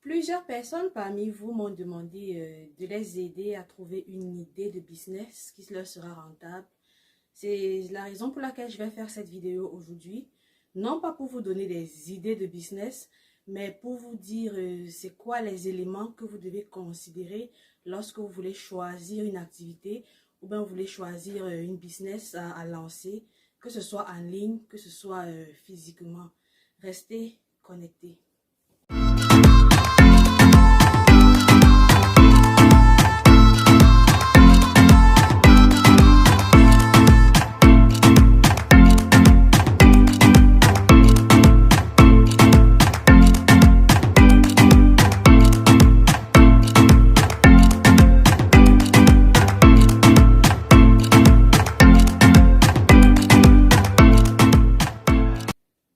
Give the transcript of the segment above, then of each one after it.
Plusieurs personnes parmi vous m'ont demandé de les aider à trouver une idée de business qui leur sera rentable. C'est la raison pour laquelle je vais faire cette vidéo aujourd'hui. Non pas pour vous donner des idées de business, mais pour vous dire c'est quoi les éléments que vous devez considérer lorsque vous voulez choisir une activité ou bien vous voulez choisir une business à lancer, que ce soit en ligne, que ce soit physiquement. Restez connectés.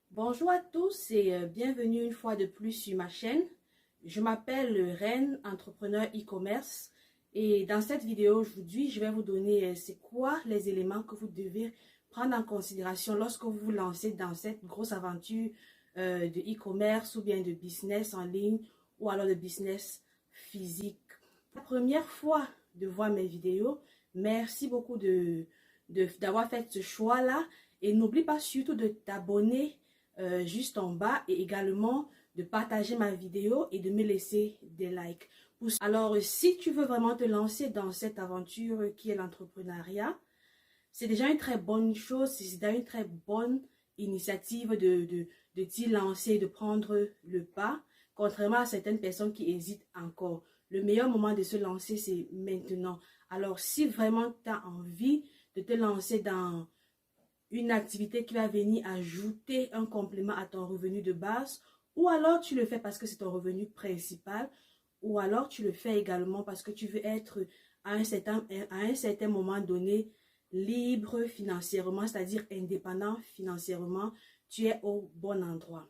Bonjour à tous et bienvenue une fois de plus sur ma chaîne. Je m'appelle Reine, entrepreneur e-commerce, et dans cette vidéo aujourd'hui, je vais vous donner c'est quoi les éléments que vous devez prendre en considération lorsque vous vous lancez dans cette grosse aventure de e-commerce ou bien de business en ligne ou alors de business physique. La première fois de voir mes vidéos, merci beaucoup d'avoir fait ce choix-là, et n'oublie pas surtout de t'abonner juste en bas et également de partager ma vidéo et de me laisser des likes. Alors, si tu veux vraiment te lancer dans cette aventure qui est l'entrepreneuriat, c'est déjà une très bonne chose, c'est déjà une très bonne initiative de t'y lancer, de prendre le pas, contrairement à certaines personnes qui hésitent encore. Le meilleur moment de se lancer, c'est maintenant. Alors, si vraiment tu as envie de te lancer dans une activité qui va venir ajouter un complément à ton revenu de base, ou alors tu le fais parce que c'est ton revenu principal, ou alors tu le fais également parce que tu veux être à un certain moment donné libre financièrement, c'est-à-dire indépendant financièrement, tu es au bon endroit.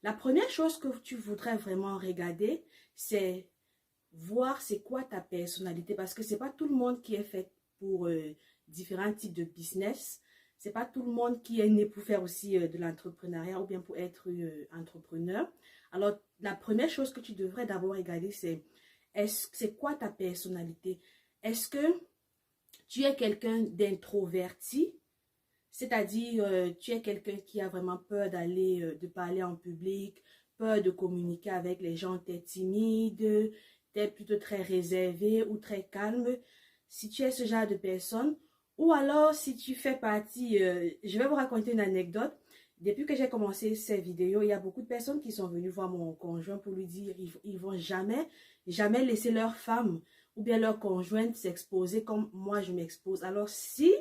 La première chose que tu voudrais vraiment regarder, c'est voir c'est quoi ta personnalité, parce que c'est pas tout le monde qui est fait pour différents types de business. C'est pas tout le monde qui est né pour faire aussi de l'entrepreneuriat ou bien pour être entrepreneur. Alors, la première chose que tu devrais d'abord regarder, c'est quoi ta personnalité? Est-ce que tu es quelqu'un d'introverti? C'est-à-dire, tu es quelqu'un qui a vraiment peur de parler en public, peur de communiquer avec les gens, tu es timide, tu es plutôt très réservé ou très calme. Si tu es ce genre de personne, ou alors si tu fais partie, je vais vous raconter une anecdote. Depuis que j'ai commencé ces vidéos, il y a beaucoup de personnes qui sont venues voir mon conjoint pour lui dire ils vont jamais laisser leur femme ou bien leur conjointe s'exposer comme moi je m'expose. Alors si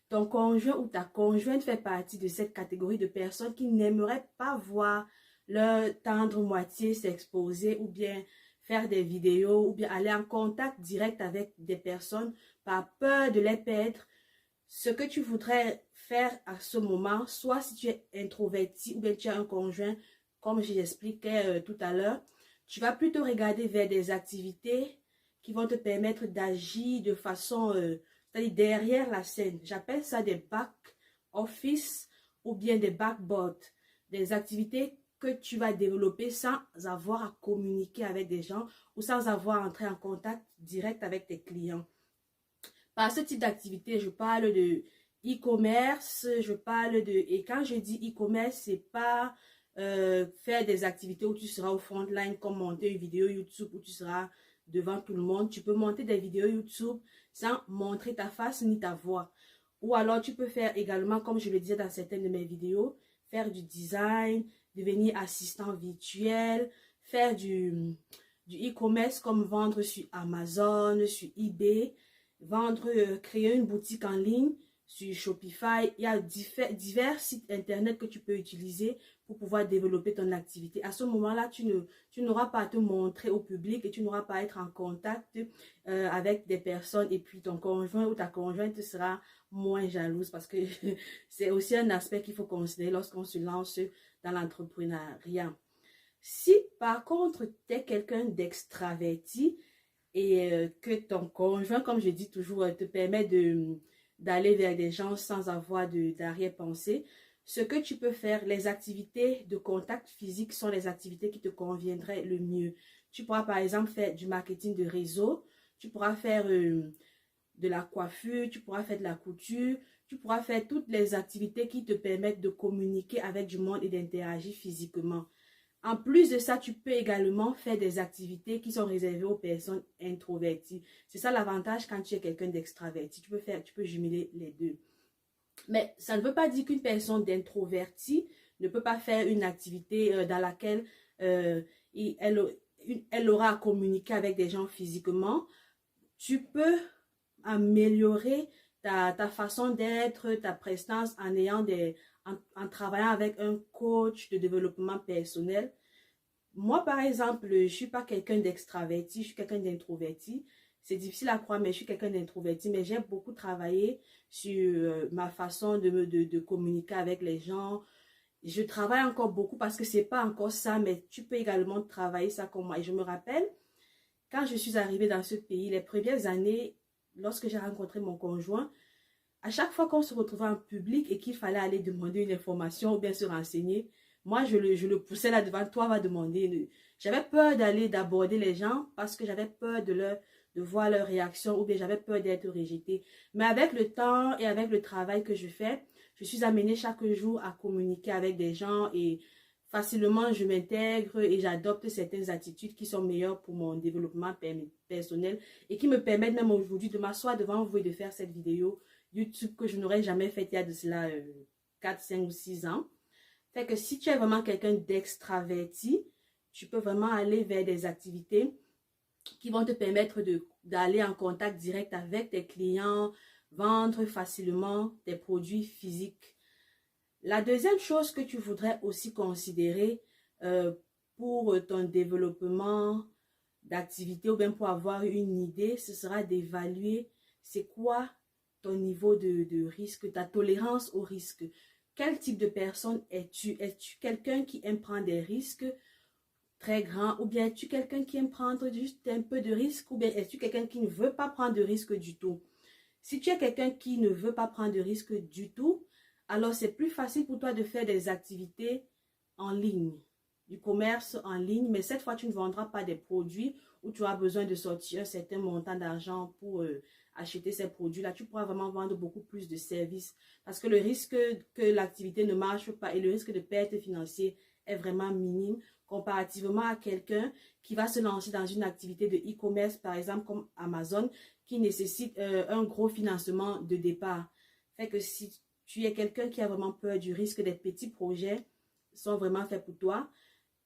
ton conjoint ou ta conjointe fait partie de cette catégorie de personnes qui n'aimeraient pas voir leur tendre moitié s'exposer ou bien faire des vidéos ou bien aller en contact direct avec des personnes par peur de les perdre, ce que tu voudrais faire à ce moment, soit si tu es introverti ou bien tu as un conjoint, comme je l'expliquais tout à l'heure, tu vas plutôt regarder vers des activités qui vont te permettre d'agir de façon c'est-à-dire derrière la scène. J'appelle ça des back-office ou bien des backboard. Des activités que tu vas développer sans avoir à communiquer avec des gens ou sans avoir à entrer en contact direct avec tes clients. Par ce type d'activité, je parle de e-commerce, et quand je dis e-commerce, c'est pas faire des activités où tu seras au front line comme monter une vidéo YouTube où tu seras devant tout le monde. Tu peux monter des vidéos YouTube sans montrer ta face ni ta voix. Ou alors tu peux faire également, comme je le disais dans certaines de mes vidéos, faire du design, devenir assistant virtuel, faire du e-commerce comme vendre sur Amazon, sur eBay, créer une boutique en ligne sur Shopify. Il y a divers sites internet que tu peux utiliser pour pouvoir développer ton activité. À ce moment-là, tu n'auras pas à te montrer au public et tu n'auras pas à être en contact avec des personnes, et puis ton conjoint ou ta conjointe sera moins jalouse, parce que c'est aussi un aspect qu'il faut considérer lorsqu'on se lance dans l'entrepreneuriat. Si par contre tu es quelqu'un d'extraverti et que ton conjoint, comme je dis toujours, te permet d'aller vers des gens sans avoir d'arrière-pensée, ce que tu peux faire, les activités de contact physique sont les activités qui te conviendraient le mieux. Tu pourras par exemple faire du marketing de réseau, tu pourras faire de la coiffure, tu pourras faire de la couture, tu pourras faire toutes les activités qui te permettent de communiquer avec du monde et d'interagir physiquement. En plus de ça, tu peux également faire des activités qui sont réservées aux personnes introverties. C'est ça l'avantage quand tu es quelqu'un d'extraverti. Tu peux jumeler les deux. Mais ça ne veut pas dire qu'une personne d'introverti ne peut pas faire une activité dans laquelle elle aura à communiquer avec des gens physiquement. Tu peux améliorer ta façon d'être, ta prestance en travaillant avec un coach de développement personnel. Moi, par exemple, je ne suis pas quelqu'un d'extraverti, je suis quelqu'un d'introverti. C'est difficile à croire, mais je suis quelqu'un d'introverti. Mais j'ai beaucoup travaillé sur ma façon de communiquer avec les gens. Je travaille encore beaucoup parce que ce n'est pas encore ça, mais tu peux également travailler ça comme moi. Et je me rappelle, quand je suis arrivée dans ce pays, les premières années, lorsque j'ai rencontré mon conjoint, à chaque fois qu'on se retrouvait en public et qu'il fallait aller demander une information ou bien se renseigner, moi, je le poussais là devant, toi, va demander. J'avais peur d'aborder les gens parce que j'avais peur de voir leur réaction ou bien j'avais peur d'être rejetée. Mais avec le temps et avec le travail que je fais, je suis amenée chaque jour à communiquer avec des gens et facilement, je m'intègre et j'adopte certaines attitudes qui sont meilleures pour mon développement personnel et qui me permettent même aujourd'hui de m'asseoir devant vous et de faire cette vidéo YouTube que je n'aurais jamais faite il y a de cela 4, 5 ou 6 ans. Fait que si tu es vraiment quelqu'un d'extraverti, tu peux vraiment aller vers des activités qui vont te permettre d'aller en contact direct avec tes clients, vendre facilement tes produits physiques. La deuxième chose que tu voudrais aussi considérer pour ton développement d'activité ou bien pour avoir une idée, ce sera d'évaluer c'est quoi ton niveau de risque, ta tolérance au risque. Quel type de personne es-tu? Es-tu quelqu'un qui aime prendre des risques très grands ou bien es-tu quelqu'un qui aime prendre juste un peu de risque ou bien es-tu quelqu'un qui ne veut pas prendre de risque du tout? Si tu es quelqu'un qui ne veut pas prendre de risque du tout, alors c'est plus facile pour toi de faire des activités en ligne, du commerce en ligne, mais cette fois tu ne vendras pas des produits où tu as besoin de sortir un certain montant d'argent pour acheter ces produits-là. Tu pourras vraiment vendre beaucoup plus de services parce que le risque que l'activité ne marche pas et le risque de perte financière est vraiment minime comparativement à quelqu'un qui va se lancer dans une activité de e-commerce, par exemple comme Amazon, qui nécessite un gros financement de départ. Fait que si tu es quelqu'un qui a vraiment peur du risque, des petits projets sont vraiment faits pour toi.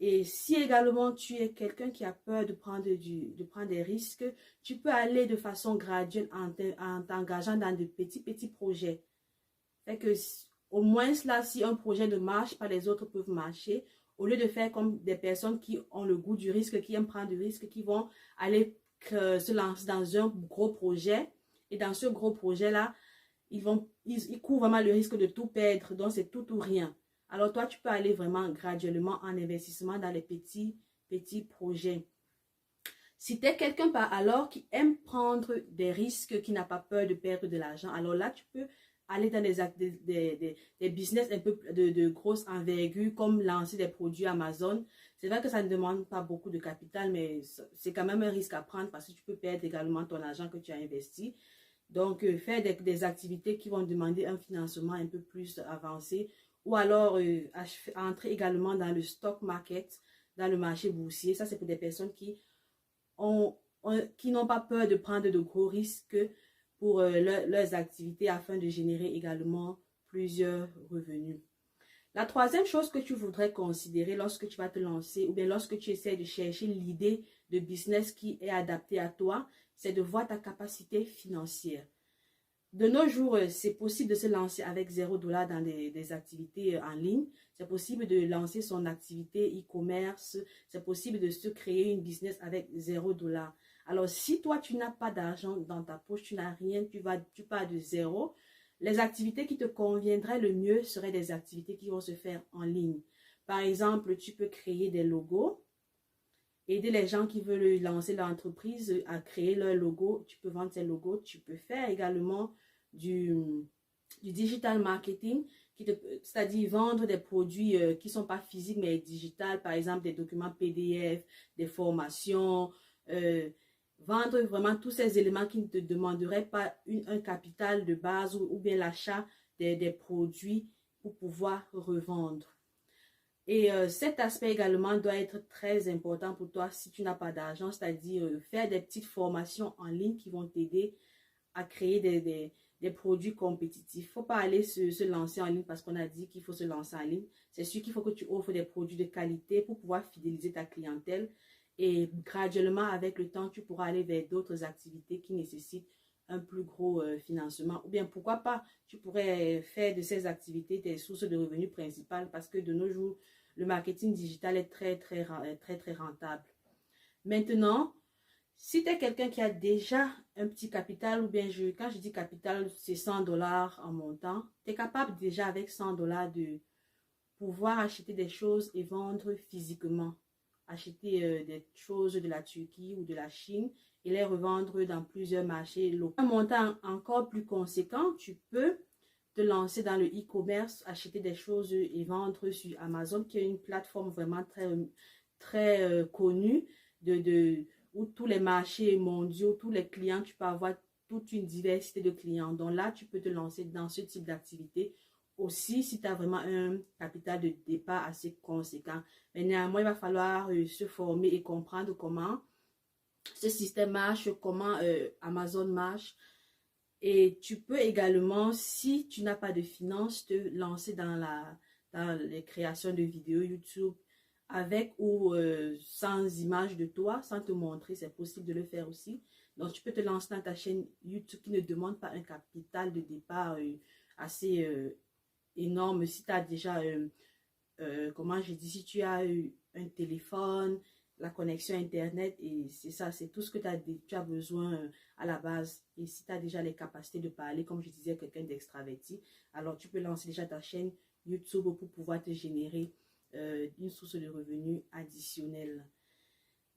Et si également tu es quelqu'un qui a peur de prendre des risques, tu peux aller de façon graduelle en t'engageant dans de petits projets. Fait que au moins là, si un projet ne marche pas, les autres peuvent marcher. Au lieu de faire comme des personnes qui ont le goût du risque, qui aiment prendre du risque, qui vont aller se lancer dans un gros projet. Et dans ce gros projet-là, ils courent vraiment le risque de tout perdre. Donc, c'est tout ou rien. Alors, toi, tu peux aller vraiment graduellement en investissement dans les petits projets. Si tu es quelqu'un alors qui aime prendre des risques, qui n'a pas peur de perdre de l'argent, alors là, tu peux aller dans des business un peu de grosse envergure, comme lancer des produits Amazon. C'est vrai que ça ne demande pas beaucoup de capital, mais c'est quand même un risque à prendre parce que tu peux perdre également ton argent que tu as investi. Donc, faire des activités qui vont demander un financement un peu plus avancé ou alors entrer également dans le stock market, dans le marché boursier. Ça, c'est pour des personnes qui n'ont pas peur de prendre de gros risques pour leurs activités afin de générer également plusieurs revenus. La troisième chose que tu voudrais considérer lorsque tu vas te lancer ou bien lorsque tu essaies de chercher l'idée de business qui est adaptée à toi, c'est de voir ta capacité financière. De nos jours, c'est possible de se lancer avec $0 dans des activités en ligne. C'est possible de lancer son activité e-commerce. C'est possible de se créer une business avec $0. Alors, si toi, tu n'as pas d'argent dans ta poche, tu n'as rien, tu pars de zéro, les activités qui te conviendraient le mieux seraient des activités qui vont se faire en ligne. Par exemple, tu peux créer des logos, aider les gens qui veulent lancer leur entreprise à créer leur logo. Tu peux vendre ces logos. Tu peux faire également du digital marketing. c'est-à-dire vendre des produits qui ne sont pas physiques mais digitales, par exemple des documents PDF, des formations, vendre vraiment tous ces éléments qui ne te demanderaient pas un capital de base ou bien l'achat des produits pour pouvoir revendre. Et cet aspect également doit être très important pour toi si tu n'as pas d'argent, c'est-à-dire faire des petites formations en ligne qui vont t'aider à créer des produits compétitifs. Il ne faut pas aller se lancer en ligne parce qu'on a dit qu'il faut se lancer en ligne. C'est sûr qu'il faut que tu offres des produits de qualité pour pouvoir fidéliser ta clientèle. Et graduellement, avec le temps, tu pourras aller vers d'autres activités qui nécessitent un plus gros financement. Ou bien, pourquoi pas, tu pourrais faire de ces activités tes sources de revenus principales parce que de nos jours, le marketing digital est très rentable. Maintenant, si tu es quelqu'un qui a déjà un petit capital, ou bien quand je dis capital, c'est 100 $ en montant, tu es capable déjà avec 100 $ de pouvoir acheter des choses et vendre physiquement. Acheter des choses de la Turquie ou de la Chine et les revendre dans plusieurs marchés locaux. Un montant encore plus conséquent, tu peux te lancer dans le e-commerce, acheter des choses et vendre sur Amazon, qui est une plateforme vraiment très connue où tous les marchés mondiaux, tous les clients, tu peux avoir toute une diversité de clients. Donc là, tu peux te lancer dans ce type d'activité aussi si tu as vraiment un capital de départ assez conséquent. Mais néanmoins, il va falloir se former et comprendre comment ce système marche, comment Amazon marche. Et tu peux également, si tu n'as pas de finances, te lancer dans les créations de vidéos YouTube avec ou sans image de toi, sans te montrer, c'est possible de le faire aussi. Donc, tu peux te lancer dans ta chaîne YouTube qui ne demande pas un capital de départ assez énorme. Si tu as déjà, comment je dis, si tu as un téléphone, la connexion Internet, et c'est ça, c'est tout ce que tu as besoin à la base. Et si tu as déjà les capacités de parler, comme je disais, quelqu'un d'extraverti, alors tu peux lancer déjà ta chaîne YouTube pour pouvoir te générer une source de revenus additionnelle.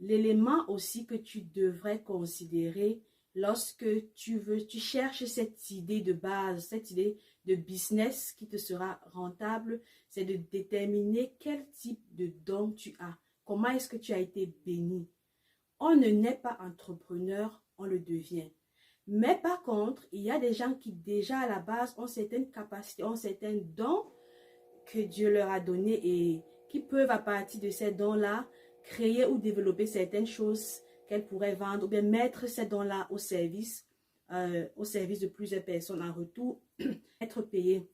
L'élément aussi que tu devrais considérer lorsque tu cherches cette idée de base, cette idée de business qui te sera rentable, c'est de déterminer quel type de don tu as. Comment est-ce que tu as été béni? On ne naît pas entrepreneur, on le devient. Mais par contre, il y a des gens qui déjà à la base ont certaines capacités, ont certains dons que Dieu leur a donnés et qui peuvent à partir de ces dons-là créer ou développer certaines choses qu'elles pourraient vendre ou bien mettre ces dons-là au service de plusieurs personnes en retour, être payé.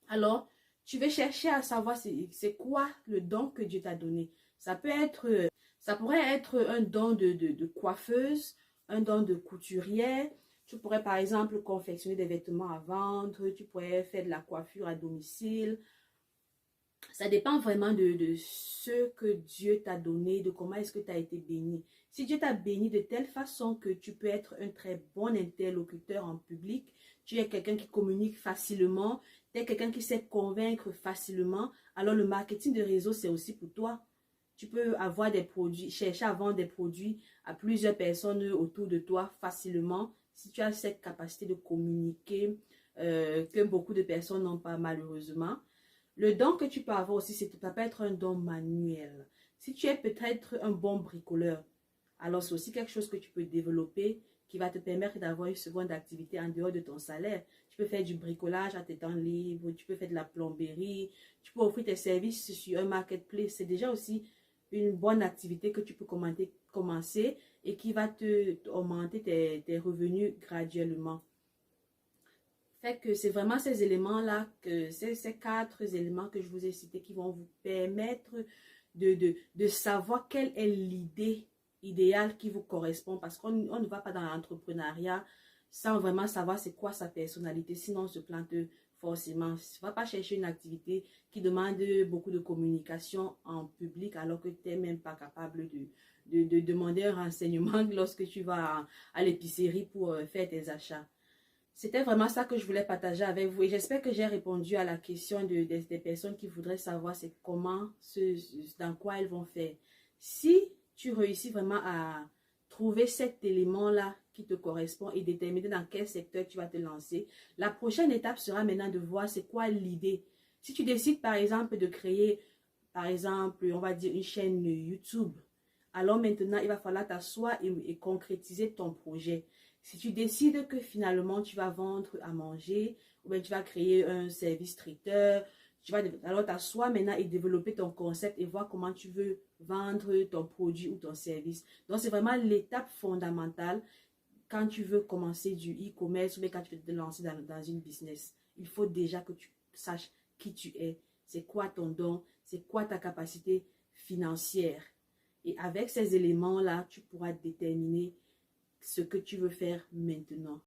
Alors, tu veux chercher à savoir c'est quoi le don que Dieu t'a donné. Ça pourrait être un don de coiffeuse, un don de couturière. Tu pourrais par exemple confectionner des vêtements à vendre, tu pourrais faire de la coiffure à domicile. Ça dépend vraiment de ce que Dieu t'a donné, de comment est-ce que tu as été béni. Si Dieu t'a béni de telle façon que tu peux être un très bon interlocuteur en public, tu es quelqu'un qui communique facilement, tu es quelqu'un qui sait convaincre facilement, alors le marketing de réseau, c'est aussi pour toi. Tu peux avoir des produits, chercher à vendre des produits à plusieurs personnes autour de toi facilement si tu as cette capacité de communiquer que beaucoup de personnes n'ont pas malheureusement. Le don que tu peux avoir aussi, ça peut être un don manuel. Si tu es peut-être un bon bricoleur, alors c'est aussi quelque chose que tu peux développer qui va te permettre d'avoir une seconde activité en dehors de ton salaire. Tu peux faire du bricolage à tes temps libres, tu peux faire de la plomberie, tu peux offrir tes services sur un marketplace. C'est déjà aussi une bonne activité que tu peux commencer et qui va augmenter tes revenus graduellement. Fait que c'est vraiment ces éléments-là, ces 4 éléments que je vous ai cités qui vont vous permettre de savoir quelle est l'idée idéale qui vous correspond. Parce qu'on ne va pas dans l'entrepreneuriat sans vraiment savoir c'est quoi sa personnalité. Sinon, on se plante forcément. Tu ne vas pas chercher une activité qui demande beaucoup de communication en public alors que tu n'es même pas capable de demander un renseignement lorsque tu vas à l'épicerie pour faire tes achats. C'était vraiment ça que je voulais partager avec vous et j'espère que j'ai répondu à la question des personnes qui voudraient savoir c'est comment, dans quoi elles vont faire. Si tu réussis vraiment à trouver cet élément-là qui te correspond et déterminer dans quel secteur tu vas te lancer, la prochaine étape sera maintenant de voir c'est quoi l'idée Si tu décides par exemple de créer, par exemple, on va dire une chaîne YouTube, alors maintenant, il va falloir t'asseoir et concrétiser ton projet. Si tu décides que finalement, tu vas vendre à manger, ou bien tu vas créer un service traiteur, tu vas alors t'asseoir maintenant et développer ton concept et voir comment tu veux vendre ton produit ou ton service. Donc, c'est vraiment l'étape fondamentale quand tu veux commencer du e-commerce ou bien quand tu veux te lancer dans une business. Il faut déjà que tu saches qui tu es, c'est quoi ton don, c'est quoi ta capacité financière. Et avec ces éléments-là, tu pourras déterminer ce que tu veux faire maintenant.